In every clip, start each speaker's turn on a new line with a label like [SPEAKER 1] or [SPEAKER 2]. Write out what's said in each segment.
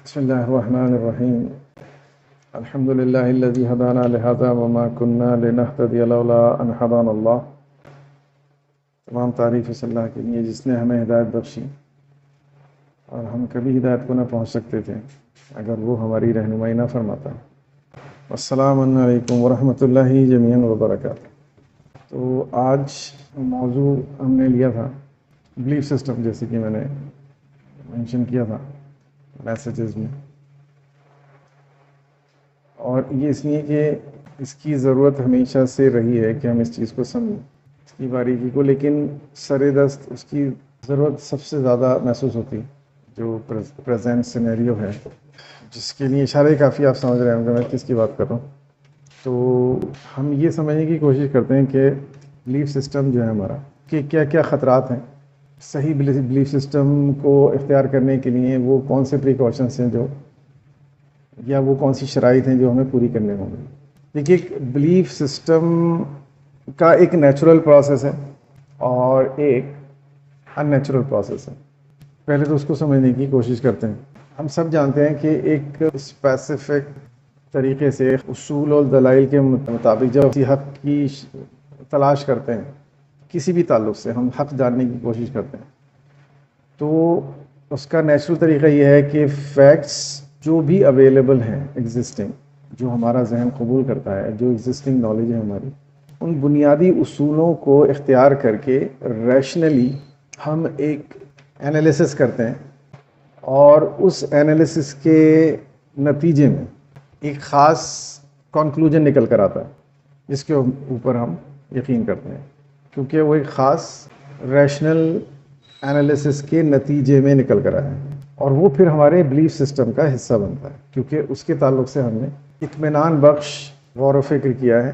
[SPEAKER 1] بسم الله الرحمن الرحيم. الحمد لله الذي هدانا لهذا وما كنا لنهتدي لولا ان هدانا الله. تمام تعریف اس اللہ کے لیے جس نے ہمیں ہدایت بخشی اور ہم کبھی ہدایت کو نہ پہنچ سکتے تھے اگر وہ ہماری رہنمائی نہ فرماتا. السلام علیکم ورحمۃ اللہ جمیعاً وبرکاتہ. تو آج موضوع ہم نے لیا تھا بلیف سسٹم، جیسے کہ میں نے مینشن کیا تھا میسیجز میں، اور یہ اس لیے کہ اس کی ضرورت ہمیشہ سے رہی ہے کہ ہم اس چیز کو سمجھیں، اس کی باریکی کو، لیکن سر دست اس کی ضرورت سب سے زیادہ محسوس ہوتی جو پریزنٹ سینیریو ہے، جس کے لیے اشارے کافی آپ سمجھ رہے ہوں گے میں کس کی بات کر رہا ہوں. تو ہم یہ سمجھنے کی کوشش کرتے ہیں کہ بلیف سسٹم جو ہے ہمارا، کہ کیا کیا خطرات ہیں صحیح بلیف سسٹم کو اختیار کرنے کے لیے، وہ کون سے پریکاشنس ہیں جو، یا وہ کون سی شرائط ہیں جو ہمیں پوری کرنے ہوں گی. دیکھیے، ایک بلیف سسٹم کا ایک نیچرل پروسیس ہے اور ایک ان نیچرل پروسیس ہے. پہلے تو اس کو سمجھنے کی کوشش کرتے ہیں. ہم سب جانتے ہیں کہ ایک اسپیسیفک طریقے سے اصول اور دلائل کے مطابق جب کسی حق کی تلاش کرتے ہیں، کسی بھی تعلق سے ہم حق جاننے کی کوشش کرتے ہیں، تو اس کا نیچرل طریقہ یہ ہے کہ فیکٹس جو بھی اویلیبل ہیں ایگزسٹنگ، جو ہمارا ذہن قبول کرتا ہے، جو ایگزسٹنگ نالج ہے ہماری، ان بنیادی اصولوں کو اختیار کر کے ریشنلی ہم ایک انالیسس کرتے ہیں، اور اس انالیسس کے نتیجے میں ایک خاص کنکلوژن نکل کر آتا ہے جس کے اوپر ہم یقین کرتے ہیں، کیونکہ وہ ایک خاص ریشنل انالیسس کے نتیجے میں نکل کر آیا ہے، اور وہ پھر ہمارے بلیف سسٹم کا حصہ بنتا ہے، کیونکہ اس کے تعلق سے ہم نے اطمینان بخش غور و فکر کیا ہے،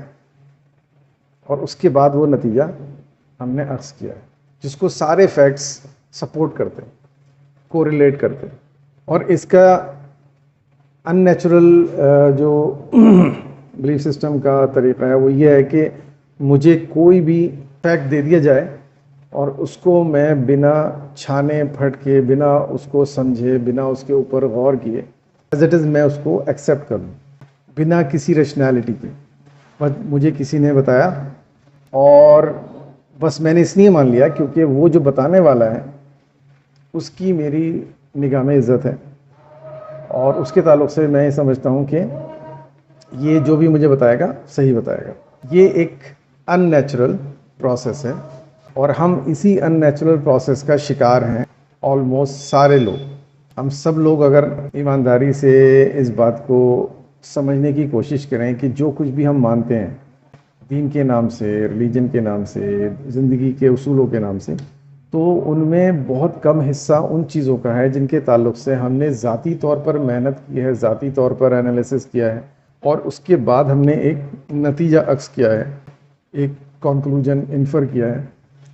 [SPEAKER 1] اور اس کے بعد وہ نتیجہ ہم نے اخذ کیا ہے جس کو سارے فیکٹس سپورٹ کرتے ہیں، کوریلیٹ کرتے ہیں. اور اس کا ان نیچرل جو بلیف سسٹم کا طریقہ ہے وہ یہ ہے کہ مجھے کوئی بھی فیکٹ دے دیا جائے اور اس کو میں بنا چھانے پھٹ کے، بنا اس کو سمجھے، بنا اس کے اوپر غور کیے، ایز اٹ از میں اس کو ایکسیپٹ کر لوں بنا کسی ریشنالٹی کے. بس مجھے کسی نے بتایا اور بس میں نے اس لیے مان لیا کیونکہ وہ جو بتانے والا ہے اس کی میری نگاہ میں عزت ہے، اور اس کے تعلق سے میں یہ سمجھتا ہوں کہ یہ جو بھی مجھے بتائے گا صحیح بتائے گا. یہ ایک ان نیچرل پروسیس ہے، اور ہم اسی ان نیچرل پروسیس کا شکار ہیں آلموسٹ سارے لوگ. ہم سب لوگ اگر ایمانداری سے اس بات کو سمجھنے کی کوشش کریں کہ جو کچھ بھی ہم مانتے ہیں دین کے نام سے، ریلیجن کے نام سے، زندگی کے اصولوں کے نام سے، تو ان میں بہت کم حصہ ان چیزوں کا ہے جن کے تعلق سے ہم نے ذاتی طور پر محنت کی ہے، ذاتی طور پر انالیسس کیا ہے، اور اس کے بعد ہم نے ایک نتیجہ اخذ کیا ہے، ایک کنکلوژن انفر کیا ہے،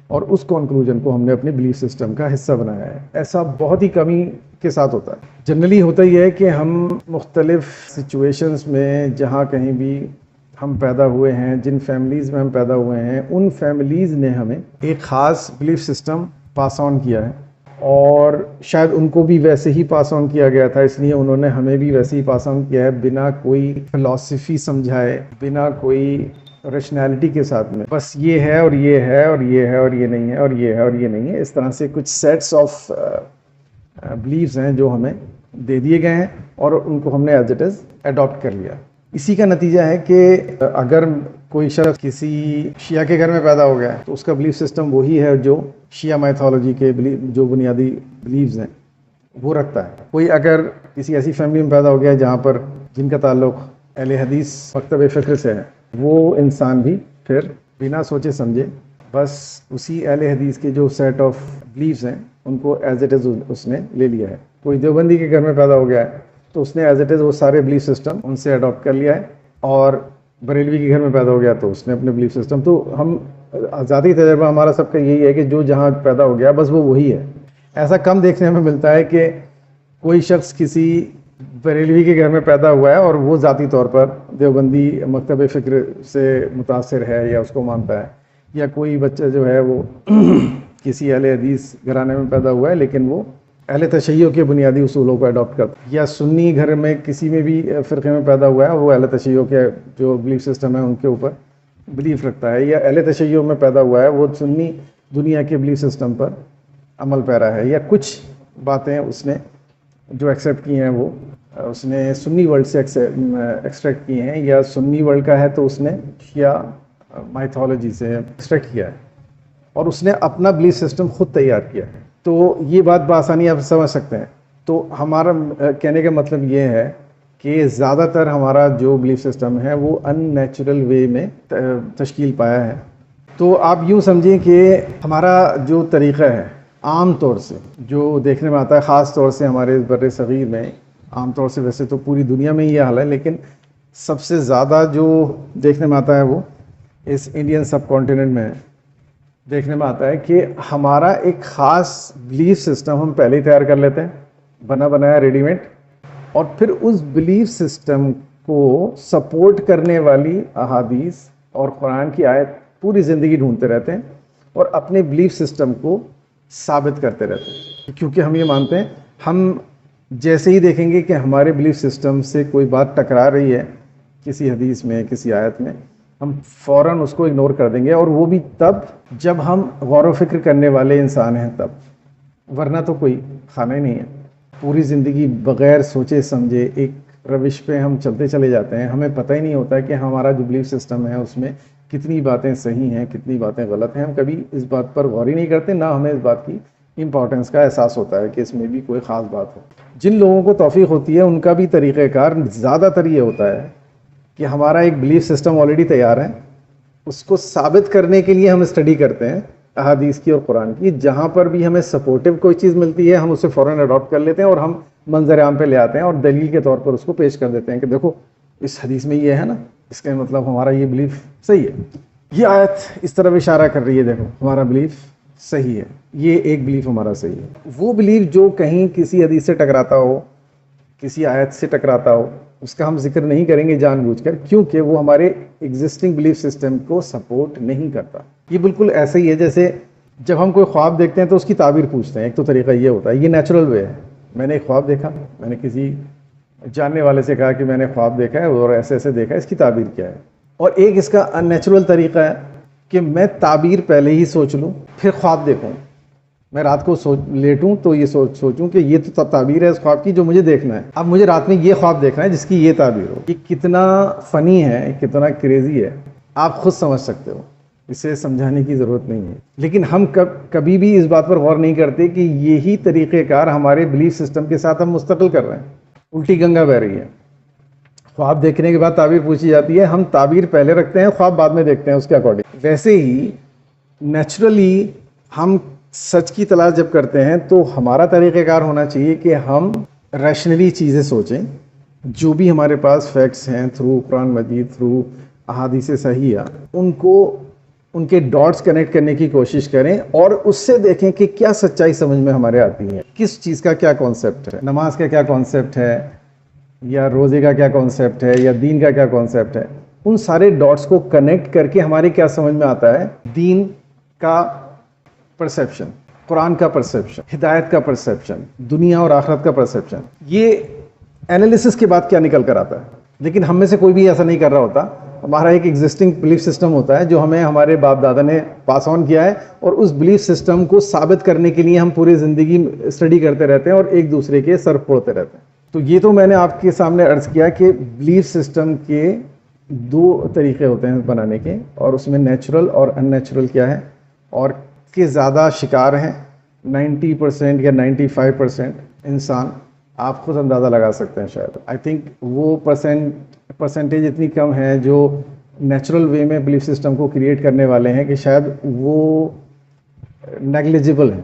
[SPEAKER 1] اور اس کنکلوژن کو ہم نے اپنے بلیف سسٹم کا حصہ بنایا ہے. ایسا بہت ہی کمی کے ساتھ ہوتا ہے. جنرلی ہوتا یہ ہے کہ ہم مختلف سچویشنز میں جہاں کہیں بھی ہم پیدا ہوئے ہیں، جن فیملیز میں ہم پیدا ہوئے ہیں، ان فیملیز نے ہمیں ایک خاص بلیف سسٹم پاس آن کیا ہے، اور شاید ان کو بھی ویسے ہی پاس آن کیا گیا تھا، اس لیے انہوں نے ہمیں بھی ویسے ہی پاس آن کیا ہے، بنا کوئی فلسفی سمجھائے، بنا کوئی ریشنالٹی کے ساتھ میں. بس یہ ہے اور یہ ہے اور یہ ہے اور یہ نہیں ہے اور یہ ہے اور یہ نہیں ہے. اس طرح سے کچھ سیٹس آف بلیفز ہیں جو ہمیں دے دیے گئے ہیں، اور ان کو ہم نے ایز اٹ از اڈاپٹ کر لیا. اسی کا نتیجہ ہے کہ اگر کوئی شخص کسی شیعہ کے گھر میں پیدا ہو گیا ہے تو اس کا بلیف سسٹم وہی ہے جو شیعہ میتھولوجی کے جو بنیادی بلیفز ہیں وہ رکھتا ہے. کوئی اگر کسی ایسی فیملی میں پیدا ہو گیا ہے جہاں پر جن کا تعلق اہل حدیث مکتب فکر سے ہے، وہ انسان بھی پھر بنا سوچے سمجھے بس اسی اہل حدیث کے جو سیٹ آف بلیفز ہیں ان کو ایز اٹ از اس نے لے لیا ہے. کوئی دیوبندی کے گھر میں پیدا ہو گیا ہے تو اس نے ایز اٹ از وہ سارے بلیف سسٹم ان سے اڈاپٹ کر لیا ہے، اور بریلوی کے گھر میں پیدا ہو گیا تو اس نے اپنے بلیف سسٹم. تو ہم ذاتی تجربہ ہمارا سب کا یہی ہے کہ جو جہاں پیدا ہو گیا بس وہ وہی ہے. ایسا کم دیکھنے میں ملتا ہے کہ کوئی شخص کسی بریلوی کے گھر میں پیدا ہوا ہے اور وہ ذاتی طور پر دیوبندی مکتب فکر سے متاثر ہے یا اس کو مانتا ہے، یا کوئی بچہ جو ہے وہ کسی اہل حدیث گھرانے میں پیدا ہوا ہے لیکن وہ اہل تشیع کے بنیادی اصولوں کو اڈاپٹ کرتا ہے، یا سنی گھر میں کسی میں بھی فرقے میں پیدا ہوا ہے وہ اہل تشیع کے جو بلیف سسٹم ہے ان کے اوپر بلیف رکھتا ہے، یا اہل تشیع میں پیدا ہوا ہے وہ سنی دنیا کے بلیف سسٹم پر عمل پیرا ہے، یا کچھ باتیں اس نے جو ایکسیپٹ کی ہیں وہ اس نے سنی ورلڈ سے ایکسٹریکٹ کی ہیں، یا سنی ورلڈ کا ہے تو اس نے شیعہ مائتھولوجی سے ایکسٹریکٹ کیا ہے اور اس نے اپنا بلیف سسٹم خود تیار کیا ہے۔ تو یہ بات بآسانی آپ سمجھ سکتے ہیں۔ تو ہمارا کہنے کا مطلب یہ ہے کہ زیادہ تر ہمارا جو بلیف سسٹم ہے وہ ان نیچرل وے میں تشکیل پایا ہے۔ تو آپ یوں سمجھیں کہ ہمارا جو طریقہ ہے عام طور سے جو دیکھنے میں آتا ہے، خاص طور سے ہمارے بر صغیر میں، عام طور سے ویسے تو پوری دنیا میں یہ حال ہے، لیکن سب سے زیادہ جو دیکھنے میں آتا ہے وہ اس انڈین سب کانٹیننٹ میں دیکھنے میں آتا ہے کہ ہمارا ایک خاص بلیف سسٹم ہم پہلے ہی تیار کر لیتے ہیں، بنا بنایا ریڈی میڈ، اور پھر اس بلیف سسٹم کو سپورٹ کرنے والی احادیث اور قرآن کی آیت پوری زندگی ڈھونڈتے رہتے ہیں اور اپنے بلیف سسٹم کو ثابت کرتے رہتے ہیں، کیونکہ ہم یہ مانتے ہیں ہم جیسے ہی دیکھیں گے کہ ہمارے بلیف سسٹم سے کوئی بات ٹکرا رہی ہے کسی حدیث میں، کسی آیت میں، ہم فوراً اس کو اگنور کر دیں گے، اور وہ بھی تب جب ہم غور و فکر کرنے والے انسان ہیں تب، ورنہ تو کوئی خانہ ہی نہیں ہے۔ پوری زندگی بغیر سوچے سمجھے ایک روش پہ ہم چلتے چلے جاتے ہیں، ہمیں پتہ ہی نہیں ہوتا کہ ہمارا جو بلیف سسٹم ہے اس میں کتنی باتیں صحیح ہیں، کتنی باتیں غلط ہیں، ہم کبھی اس بات پر غور ہی نہیں کرتے، نہ ہمیں اس بات کی امپورٹنس کا احساس ہوتا ہے کہ اس میں بھی کوئی خاص بات ہو۔ جن لوگوں کو توفیق ہوتی ہے ان کا بھی طریقہ کار زیادہ تر یہ ہوتا ہے کہ ہمارا ایک بلیف سسٹم آلریڈی تیار ہے، اس کو ثابت کرنے کے لیے ہم اسٹڈی کرتے ہیں احادیث کی اور قرآن کی، جہاں پر بھی ہمیں سپورٹیو کوئی چیز ملتی ہے ہم اسے فوراً اڈاپٹ کر لیتے ہیں اور ہم منظر عام پہ لے آتے ہیں اور دلیل کے طور پر اس کو پیش کر دیتے ہیں کہ دیکھو اس حدیث میں یہ ہے نا، اس کا مطلب ہمارا یہ بلیف صحیح ہے، یہ آیت اس طرف اشارہ کر رہی ہے، دیکھو ہمارا بلیف صحیح ہے، یہ ایک بلیف ہمارا صحیح ہے۔ وہ بلیف جو کہیں کسی حدیث سے ٹکراتا ہو، کسی آیت سے ٹکراتا ہو، اس کا ہم ذکر نہیں کریں گے جان بوجھ کر، کیونکہ وہ ہمارے ایگزسٹنگ بلیف سسٹم کو سپورٹ نہیں کرتا۔ یہ بالکل ایسے ہی ہے جیسے جب ہم کوئی خواب دیکھتے ہیں تو اس کی تعبیر پوچھتے ہیں، ایک تو طریقہ یہ ہوتا ہے، یہ نیچرل وے ہے، میں نے ایک خواب دیکھا، میں نے کسی جاننے والے سے کہا کہ میں نے خواب دیکھا ہے اور ایسے ایسے دیکھا ہے، اس کی تعبیر کیا ہے۔ اور ایک اس کا ان نیچرل طریقہ ہے کہ میں تعبیر پہلے ہی سوچ لوں پھر خواب دیکھوں، میں رات کو لیٹوں تو یہ سوچوں کہ یہ تو تعبیر ہے اس خواب کی جو مجھے دیکھنا ہے، اب مجھے رات میں یہ خواب دیکھنا ہے جس کی یہ تعبیر ہو۔ یہ کتنا فنی ہے، کتنا کریزی ہے، آپ خود سمجھ سکتے ہو، اسے سمجھانے کی ضرورت نہیں ہے۔ لیکن ہم کبھی بھی اس بات پر غور نہیں کرتے کہ یہی طریقہ کار ہمارے بلیف سسٹم کے ساتھ ہم مستقل کر رہے ہیں، الٹی گنگا بہ رہی ہے۔ خواب دیکھنے کے بعد تعبیر پوچھی جاتی ہے، ہم تعبیر پہلے رکھتے ہیں، خواب بعد میں دیکھتے ہیں اس کے اکارڈنگ۔ ویسے ہی نیچرلی ہم سچ کی تلاش جب کرتے ہیں تو ہمارا طریقہ کار ہونا چاہیے کہ ہم ریشنلی چیزیں سوچیں، جو بھی ہمارے پاس فیکٹس ہیں تھرو قرآن مجید، تھرو احادیث صحیحہ، ان کو ان کے ڈاٹس کنیکٹ کرنے کی کوشش کریں اور اس سے دیکھیں کہ کیا سچائی سمجھ میں ہمارے آتی ہے، کس چیز کا کیا کانسیپٹ ہے، نماز کا کیا کانسیپٹ ہے، یا روزے کا کیا کانسیپٹ ہے، یا دین کا کیا کانسیپٹ ہے۔ ان سارے ڈاٹس کو کنیکٹ کر کے ہمارے کیا سمجھ میں آتا ہے، دین کا پرسیپشن، قرآن کا پرسیپشن، ہدایت کا پرسیپشن، دنیا اور آخرت کا پرسیپشن، یہ انالیسس کے بعد کیا نکل کر آتا ہے۔ لیکن ہم میں سے کوئی بھی ایسا نہیں کر رہا ہوتا، ہمارا ایک ایگزسٹنگ بلیف سسٹم ہوتا ہے جو ہمیں ہمارے باپ دادا نے پاس آن کیا ہے، اور اس بلیف سسٹم کو ثابت کرنے کے لیے ہم پوری زندگی اسٹڈی کرتے رہتے ہیں اور ایک دوسرے کے سر پھوڑتے رہتے ہیں۔ تو یہ تو میں نے آپ کے سامنے عرض کیا کہ بلیف سسٹم کے دو طریقے ہوتے ہیں بنانے کے، اور اس میں نیچرل اور ان نیچرل کیا ہے، اور کے زیادہ شکار ہیں 90% یا 95% انسان۔ آپ خود اندازہ لگا سکتے ہیں شاید، آئی تھنک وہ پرسنٹیج اتنی کم ہے جو نیچرل وے میں بلیف سسٹم کو کریٹ کرنے والے ہیں کہ شاید وہ نیگلیجبل ہیں۔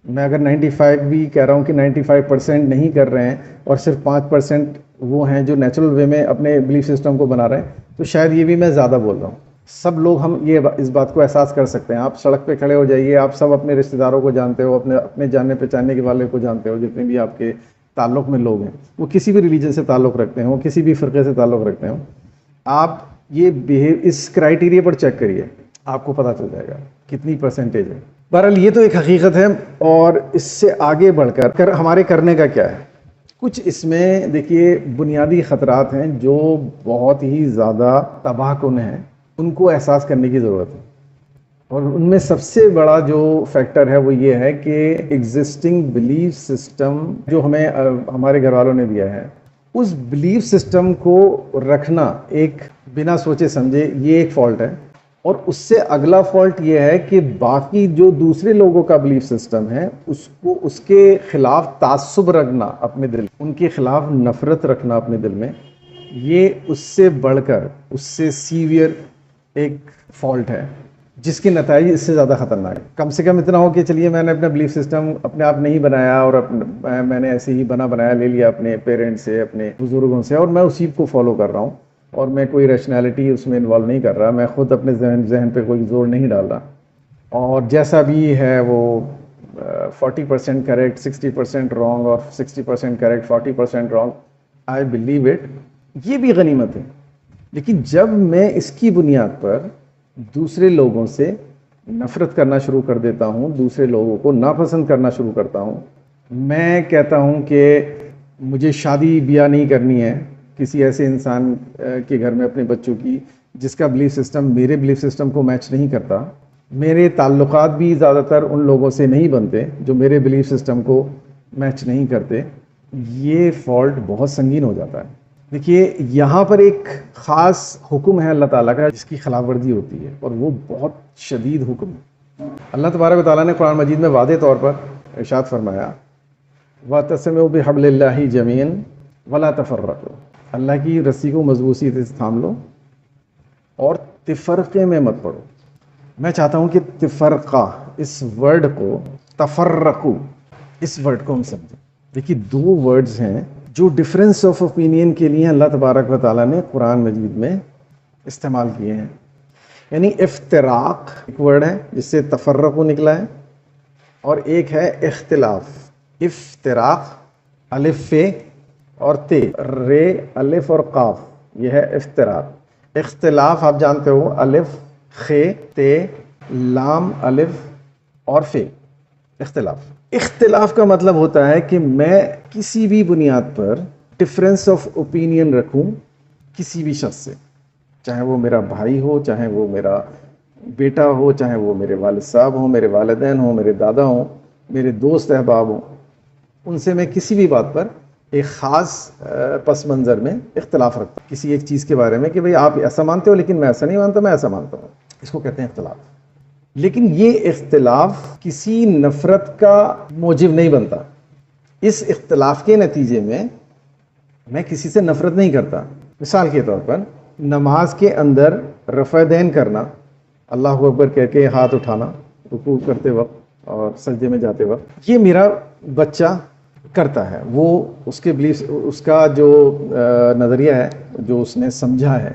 [SPEAKER 1] میں اگر 95 بھی کہہ رہا ہوں کہ 95% نہیں کر رہے ہیں اور صرف 5% وہ ہیں جو نیچرل وے میں اپنے بلیف سسٹم کو بنا رہے ہیں، تو شاید یہ بھی میں زیادہ بول رہا ہوں۔ سب لوگ ہم یہ اس بات کو احساس کر سکتے ہیں۔ آپ سڑک پہ کھڑے ہو جائیے، آپ سب اپنے رشتہ داروں کو جانتے ہو، اپنے جاننے پہچاننے کے والے کو جانتے ہو، جتنے بھی آپ کے تعلق میں لوگ ہیں، وہ کسی بھی ریلیجن سے تعلق رکھتے ہیں، وہ کسی بھی فرقے سے تعلق رکھتے ہیں، آپ یہ اس کرائیٹیریا پر چیک کریے، آپ کو پتہ چل جائے گا کتنی پرسنٹیج ہے۔ بہرحال یہ تو ایک حقیقت ہے، اور اس سے آگے بڑھ کر ہمارے کرنے کا کیا ہے؟ کچھ اس میں دیکھیے بنیادی خطرات ہیں جو بہت ہی زیادہ تباہ کن ہیں، ان کو احساس کرنے کی ضرورت ہے، اور ان میں سب سے بڑا جو فیکٹر ہے وہ یہ ہے کہ ایگزسٹنگ بلیف سسٹم جو ہمیں ہمارے گھر والوں نے دیا ہے، اس بلیف سسٹم کو رکھنا ایک بنا سوچے سمجھے یہ ایک فالٹ ہے، اور اس سے اگلا فالٹ یہ ہے کہ باقی جو دوسرے لوگوں کا بلیف سسٹم ہے اس کے خلاف تعصب رکھنا اپنے دل، ان کے خلاف نفرت رکھنا اپنے دل میں، یہ اس سے بڑھ کر اس سے سیویئر ایک فالٹ ہے جس کے نتائج اس سے زیادہ خطرناک ہے۔ کم سے کم اتنا ہو کہ چلیے میں نے اپنا بلیف سسٹم اپنے آپ نہیں بنایا، اور میں نے ایسے ہی بنایا لے لیا اپنے پیرنٹس سے، اپنے بزرگوں سے، اور میں اسی کو فالو کر رہا ہوں، اور میں کوئی ریشنالٹی اس میں انوالو نہیں کر رہا، میں خود اپنے ذہن پہ کوئی زور نہیں ڈال رہا، اور جیسا بھی ہے وہ 40% کریکٹ 60% رانگ، اور 60% correct 40% wrong, I believe it, یہ بھی غنیمت ہے۔ لیکن جب میں اس کی بنیاد پر دوسرے لوگوں سے نفرت کرنا شروع کر دیتا ہوں، دوسرے لوگوں کو ناپسند کرنا شروع کرتا ہوں، میں کہتا ہوں کہ مجھے شادی بیاہ نہیں کرنی ہے کسی ایسے انسان کے گھر میں اپنے بچوں کی جس کا بلیف سسٹم میرے بلیف سسٹم کو میچ نہیں کرتا، میرے تعلقات بھی زیادہ تر ان لوگوں سے نہیں بنتے جو میرے بلیف سسٹم کو میچ نہیں کرتے، یہ فالٹ بہت سنگین ہو جاتا ہے۔ دیکھیے یہاں پر ایک خاص حکم ہے اللہ تعالیٰ کا جس کی خلاف ورزی ہوتی ہے، اور وہ بہت شدید حکم ہے۔ اللہ تبارک و تعالیٰ نے قرآن مجید میں واضح طور پر ارشاد فرمایا وَاعْتَصِمُوا بِحَبْلِ اللَّهِ جَمِيعًا وَلَا تَفَرَّقُوا، اللہ کی رسی کو مضبوطی سے تھام لو اور تفرقے میں مت پڑو۔ میں چاہتا ہوں کہ تفرقہ اس ورڈ کو، تفرقو اس ورڈ کو ہم سمجھیں۔ دیکھیے دو ورڈز ہیں جو ڈفرینس آف اوپینین کے لیے اللہ تبارک و تعالیٰ نے قرآن مجید میں استعمال کیے ہیں۔ یعنی افتراق ایک ورڈ ہے جس سے تفرقو نکلا ہے، اور ایک ہے اختلاف۔ افتراق الف فے اور تے، رے الف اور قاف، یہ ہے افتراق۔ اختلاف آپ جانتے ہو الف خے تے لام الف اور فے، اختلاف۔ اختلاف کا مطلب ہوتا ہے کہ میں کسی بھی بنیاد پر ڈفرینس آف اوپینین رکھوں کسی بھی شخص سے، چاہے وہ میرا بھائی ہو، چاہے وہ میرا بیٹا ہو، چاہے وہ میرے والد صاحب ہوں، میرے والدین ہوں، میرے دادا ہوں، میرے دوست احباب ہوں، ان سے میں کسی بھی بات پر ایک خاص پس منظر میں اختلاف رکھتا ہوں کسی ایک چیز کے بارے میں کہ بھئی آپ ایسا مانتے ہو لیکن میں ایسا نہیں مانتا، میں ایسا مانتا ہوں، اس کو کہتے ہیں اختلاف۔ لیکن یہ اختلاف کسی نفرت کا موجب نہیں بنتا، اس اختلاف کے نتیجے میں کسی سے نفرت نہیں کرتا۔ مثال کے طور پر نماز کے اندر رفع دین کرنا، اللہ اکبر کہہ کے ہاتھ اٹھانا رکوع کرتے وقت اور سجدے میں جاتے وقت، یہ میرا بچہ کرتا ہے، وہ اس کے بلیف، اس کا جو نظریہ ہے، جو اس نے سمجھا ہے،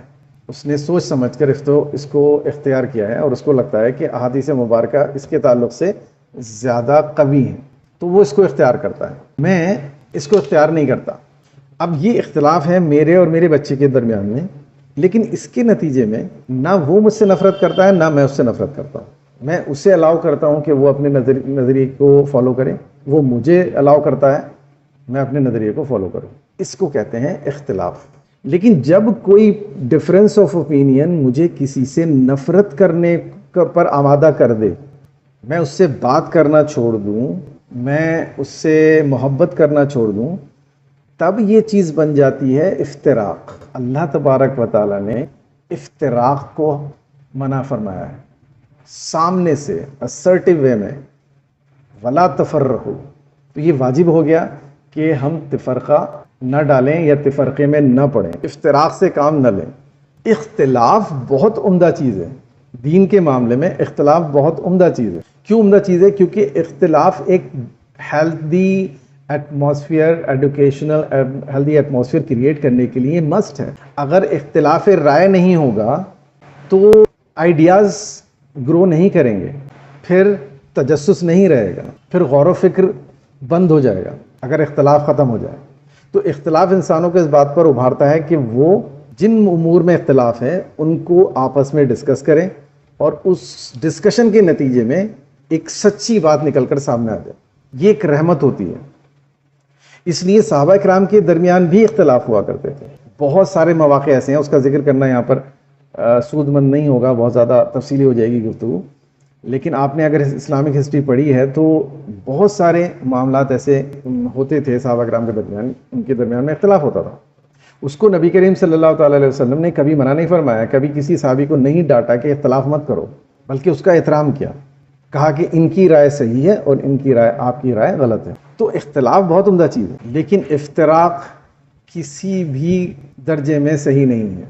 [SPEAKER 1] اس نے سوچ سمجھ کر اس کو اختیار کیا ہے، اور اس کو لگتا ہے کہ احادیث مبارکہ اس کے تعلق سے زیادہ قوی ہیں، تو وہ اس کو اختیار کرتا ہے، میں اس کو اختیار نہیں کرتا۔ اب یہ اختلاف ہے میرے اور میرے بچے کے درمیان میں، لیکن اس کے نتیجے میں نہ وہ مجھ سے نفرت کرتا ہے نہ میں اس سے نفرت کرتا ہوں۔ میں اسے الاؤ کرتا ہوں کہ وہ اپنے نظریے کو فالو کرے، وہ مجھے الاؤ کرتا ہے میں اپنے نظریے کو فالو کروں۔ اس کو کہتے ہیں اختلاف۔ لیکن جب کوئی ڈفرینس آف اوپینین مجھے کسی سے نفرت کرنے پر آمادہ کر دے، میں اس سے بات کرنا چھوڑ دوں، میں اس سے محبت کرنا چھوڑ دوں، تب یہ چیز بن جاتی ہے افتراق۔ اللہ تبارک و تعالیٰ نے افتراق کو منع فرمایا ہے سامنے سے، assertive وے میں، ولا تفرقوا، تو یہ واجب ہو گیا کہ ہم تفرقہ نہ ڈالیں یا تفرقے میں نہ پڑیں، افتراق سے کام نہ لیں۔ اختلاف بہت عمدہ چیز ہے، دین کے معاملے میں اختلاف بہت عمدہ چیز ہے۔ کیوں عمدہ چیز ہے؟ کیونکہ اختلاف ایک healthy atmosphere, educational healthy atmosphere create کرنے کے لیے مسٹ ہے۔ اگر اختلاف رائے نہیں ہوگا تو آئیڈیاز گرو نہیں کریں گے، پھر تجسس نہیں رہے گا، پھر غور و فکر بند ہو جائے گا اگر اختلاف ختم ہو جائے۔ تو اختلاف انسانوں کو اس بات پر ابھارتا ہے کہ وہ جن امور میں اختلاف ہے ان کو آپس میں ڈسکس کریں، اور اس ڈسکشن کے نتیجے میں ایک سچی بات نکل کر سامنے آ جائے، یہ ایک رحمت ہوتی ہے۔ اس لیے صحابہ کرام کے درمیان بھی اختلاف ہوا کرتے تھے۔ بہت سارے مواقع ایسے ہیں، اس کا ذکر کرنا یہاں پر سود مند نہیں ہوگا، بہت زیادہ تفصیلی ہو جائے گی گفتگو، لیکن آپ نے اگر اسلامک ہسٹری پڑھی ہے تو بہت سارے معاملات ایسے ہوتے تھے صحابہ کرام کے درمیان، ان کے درمیان میں اختلاف ہوتا تھا۔ اس کو نبی کریم صلی اللہ تعالیٰ علیہ وسلم نے کبھی منع نہیں فرمایا، کبھی کسی صحابی کو نہیں ڈانٹا کہ اختلاف مت کرو، بلکہ اس کا احترام کیا، کہا کہ ان کی رائے صحیح ہے اور ان کی رائے، آپ کی رائے غلط ہے۔ تو اختلاف بہت عمدہ چیز ہے، لیکن افتراق کسی بھی درجے میں صحیح نہیں ہے،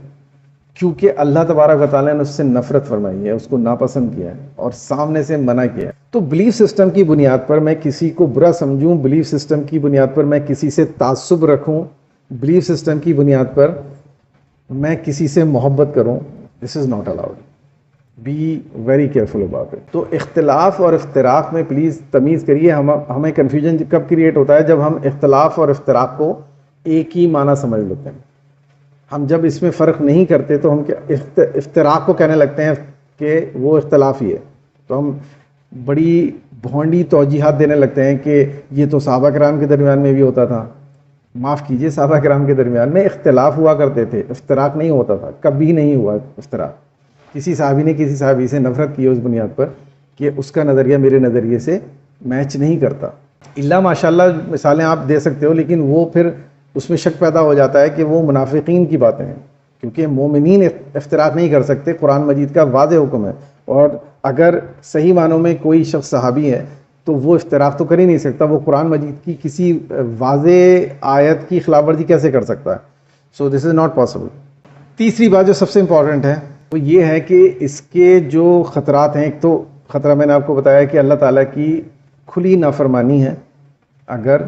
[SPEAKER 1] کیونکہ اللہ تبارک و تعالیٰ نے اس سے نفرت فرمائی ہے، اس کو ناپسند کیا ہے اور سامنے سے منع کیا ہے۔ تو بلیف سسٹم کی بنیاد پر میں کسی کو برا سمجھوں، بلیف سسٹم کی بنیاد پر میں کسی سے تعصب رکھوں، بلیف سسٹم کی بنیاد پر میں کسی سے محبت کروں، this is not allowed, be very careful about it. تو اختلاف اور افتراق میں پلیز تمیز کریے۔ ہمیں کنفیوژن کب کریٹ ہوتا ہے؟ جب ہم اختلاف اور افتراق کو ایک ہی معنی سمجھ لیتے ہیں۔ ہم جب اس میں فرق نہیں کرتے تو ہم افتراق کو کہنے لگتے ہیں کہ وہ اختلاف ہی ہے، تو ہم بڑی بھونڈی توجیحات دینے لگتے ہیں کہ یہ تو صحابہ کرام کے درمیان میں بھی ہوتا تھا۔ معاف کیجئے، صحابہ کرام کے درمیان میں اختلاف ہوا کرتے تھے، افتراق نہیں ہوتا تھا، کبھی نہیں ہوا افتراق۔ کسی صحابی نے کسی صحابی سے نفرت کی اس بنیاد پر کہ اس کا نظریہ میرے نظریے سے میچ نہیں کرتا، الا ماشاءاللہ مثالیں آپ دے سکتے ہو، لیکن وہ پھر اس میں شک پیدا ہو جاتا ہے کہ وہ منافقین کی باتیں ہیں، کیونکہ مومنین افتراق نہیں کر سکتے، قرآن مجید کا واضح حکم ہے۔ اور اگر صحیح معنوں میں کوئی شخص صحابی ہے تو وہ افتراق تو کر ہی نہیں سکتا، وہ قرآن مجید کی کسی واضح آیت کی خلاف ورزی کیسے کر سکتا ہے؟ سو دس از ناٹ پاسبل۔ تیسری بات جو سب سے امپورٹنٹ ہے وہ یہ ہے کہ اس کے جو خطرات ہیں، ایک تو خطرہ میں نے آپ کو بتایا کہ اللہ تعالیٰ کی کھلی نافرمانی ہے اگر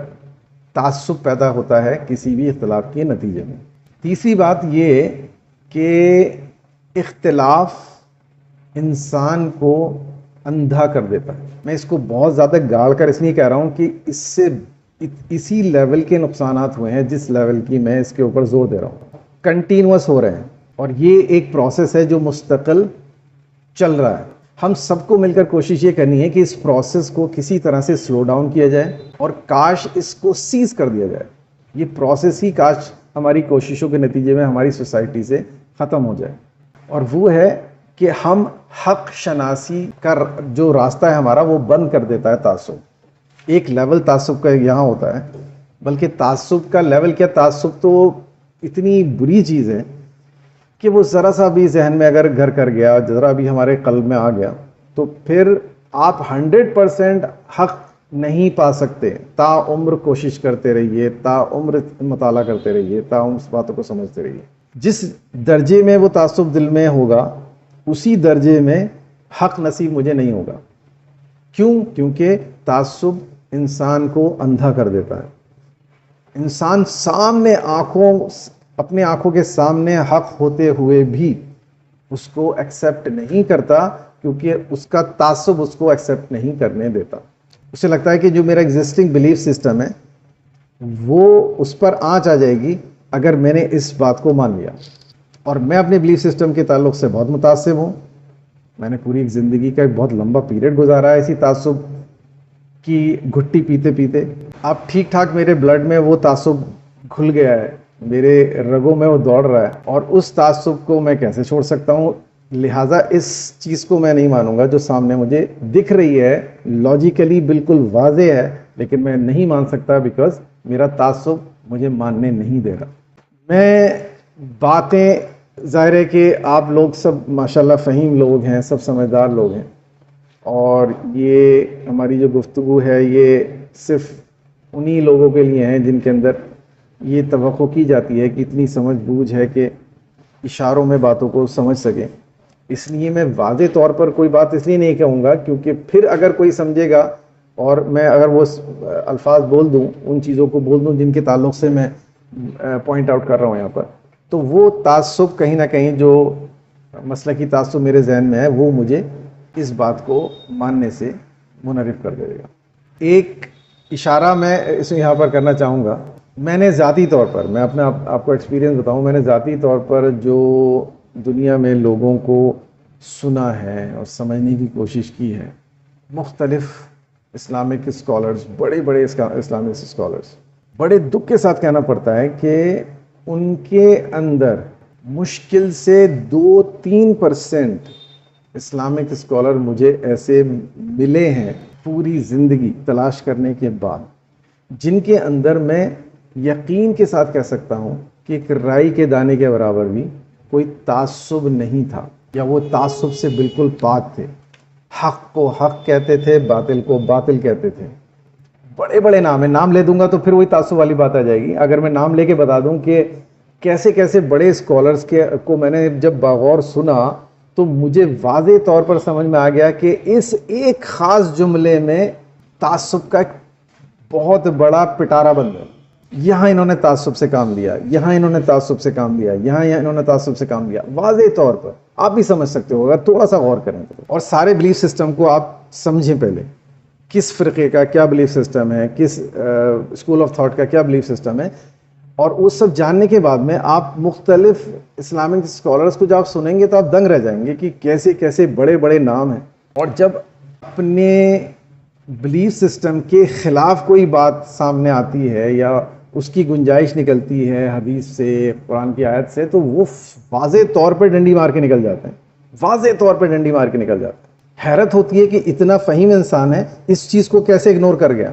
[SPEAKER 1] تعصب پیدا ہوتا ہے کسی بھی اختلاف کے نتیجے میں۔ تیسری بات یہ کہ اختلاف انسان کو اندھا کر دیتا ہے۔ میں اس کو بہت زیادہ گاڑ کر اس لیے کہہ رہا ہوں کہ اس سے اسی لیول کے نقصانات ہوئے ہیں جس لیول کی میں اس کے اوپر زور دے رہا ہوں، کنٹینوس ہو رہے ہیں، اور یہ ایک پروسیس ہے جو مستقل چل رہا ہے۔ ہم سب کو مل کر کوشش یہ کرنی ہے کہ اس پروسیس کو کسی طرح سے سلو ڈاؤن کیا جائے اور کاش اس کو سیز کر دیا جائے۔ یہ پروسیس ہی کاش ہماری کوششوں کے نتیجے میں ہماری سوسائٹی سے ختم ہو جائے، اور وہ ہے کہ ہم حق شناسی کا جو راستہ ہے ہمارا وہ بند کر دیتا ہے تعصب۔ ایک لیول تعصب کا یہاں ہوتا ہے، بلکہ تعصب کا لیول کیا، تعصب تو اتنی بری چیز ہے کہ وہ ذرا سا بھی ذہن میں اگر گھر کر گیا، ذرا بھی ہمارے قلب میں آ گیا تو پھر آپ 100% حق نہیں پا سکتے۔ تا عمر کوشش کرتے رہیے، تا عمر مطالعہ کرتے رہیے، تا عمر اس باتوں کو سمجھتے رہیے۔ جس درجے میں وہ تعصب دل میں ہوگا اسی درجے میں حق نصیب مجھے نہیں ہوگا۔ کیوں؟ کیونکہ تعصب انسان کو اندھا کر دیتا ہے۔ انسان سامنے اپنے آنکھوں کے سامنے حق ہوتے ہوئے بھی اس کو ایکسیپٹ نہیں کرتا، کیونکہ اس کا تعصب اس کو ایکسیپٹ نہیں کرنے دیتا۔ اسے لگتا ہے کہ جو میرا ایگزسٹنگ بلیف سسٹم ہے وہ اس پر آنچ آ جائے گی اگر میں نے اس بات کو مان لیا۔ اور میں اپنے بلیف سسٹم کے تعلق سے بہت متعصب ہوں، میں نے پوری ایک زندگی کا ایک بہت لمبا پیریڈ گزارا ہے اسی تعصب کی گھٹی پیتے پیتے۔ اب ٹھیک ٹھاک میرے بلڈ میں وہ تعصب گھل گیا ہے، میرے رگوں میں وہ دوڑ رہا ہے، اور اس تعصب کو میں کیسے چھوڑ سکتا ہوں؟ لہٰذا اس چیز کو میں نہیں مانوں گا جو سامنے مجھے دکھ رہی ہے، لاجیکلی بالکل واضح ہے، لیکن میں نہیں مان سکتا بیکاز میرا تعصب مجھے ماننے نہیں دے رہا۔ میں باتیں ظاہر ہے کہ آپ لوگ سب ماشاءاللہ فہیم لوگ ہیں، سب سمجھدار لوگ ہیں، اور یہ ہماری جو گفتگو ہے یہ صرف انہی لوگوں کے لیے ہیں جن کے اندر یہ توقع کی جاتی ہے کہ اتنی سمجھ بوجھ ہے کہ اشاروں میں باتوں کو سمجھ سکیں۔ اس لیے میں واضح طور پر کوئی بات اس لیے نہیں کہوں گا کیونکہ پھر اگر کوئی سمجھے گا اور میں اگر وہ الفاظ بول دوں، ان چیزوں کو بول دوں جن کے تعلق سے میں پوائنٹ آؤٹ کر رہا ہوں یہاں پر، تو وہ تعصب کہیں نہ کہیں جو مسلکی تعصب میرے ذہن میں ہے وہ مجھے اس بات کو ماننے سے منحرف کر دے گا۔ ایک اشارہ میں اس میں یہاں پر کرنا چاہوں گا۔ میں نے ذاتی طور پر، میں اپنا آپ کو ایکسپیرینس بتاؤں، میں نے ذاتی طور پر جو دنیا میں لوگوں کو سنا ہے اور سمجھنے کی کوشش کی ہے، مختلف اسلامک اسکالرز، بڑے بڑے اسلامک اسکالرز، بڑے دکھ کے ساتھ کہنا پڑتا ہے کہ ان کے اندر مشکل سے 2-3% اسلامک اسکالر مجھے ایسے ملے ہیں پوری زندگی تلاش کرنے کے بعد، جن کے اندر میں یقین کے ساتھ کہہ سکتا ہوں کہ ایک رائی کے دانے کے برابر بھی کوئی تعصب نہیں تھا، یا وہ تعصب سے بالکل پاک تھے، حق کو حق کہتے تھے، باطل کو باطل کہتے تھے۔ بڑے بڑے نام ہیں، نام لے دوں گا تو پھر وہی تعصب والی بات آ جائے گی۔ اگر میں نام لے کے بتا دوں کہ کیسے کیسے بڑے اسکالرز کو میں نے جب بغور سنا تو مجھے واضح طور پر سمجھ میں آ گیا کہ اس ایک خاص جملے میں تعصب کا ایک بہت بڑا پٹارا بند ہے۔ یہاں انہوں نے تعصب سے کام لیا، یہاں انہوں نے تعصب سے کام لیا، یہاں انہوں نے تعصب سے کام لیا، واضح طور پر آپ بھی سمجھ سکتے ہو اگر تھوڑا سا غور کریں تو۔ اور سارے بلیف سسٹم کو آپ سمجھیں، پہلے کس فرقے کا کیا بلیف سسٹم ہے، کس اسکول آف تھاٹ کا کیا بلیف سسٹم ہے، اور وہ سب جاننے کے بعد میں آپ مختلف اسلامک اسکالرز کو جب آپ سنیں گے تو آپ دنگ رہ جائیں گے کہ کیسے کیسے بڑے بڑے نام ہیں۔ اور جب اپنے بلیف سسٹم کے خلاف کوئی بات سامنے آتی ہے یا اس کی گنجائش نکلتی ہے حدیث سے، قرآن کی آیت سے، تو وہ واضح طور پہ ڈنڈی مار کے نکل جاتے ہیں، واضح طور پہ ڈنڈی مار کے نکل جاتے ہیں۔ حیرت ہوتی ہے کہ اتنا فہیم انسان ہے، اس چیز کو کیسے اگنور کر گیا۔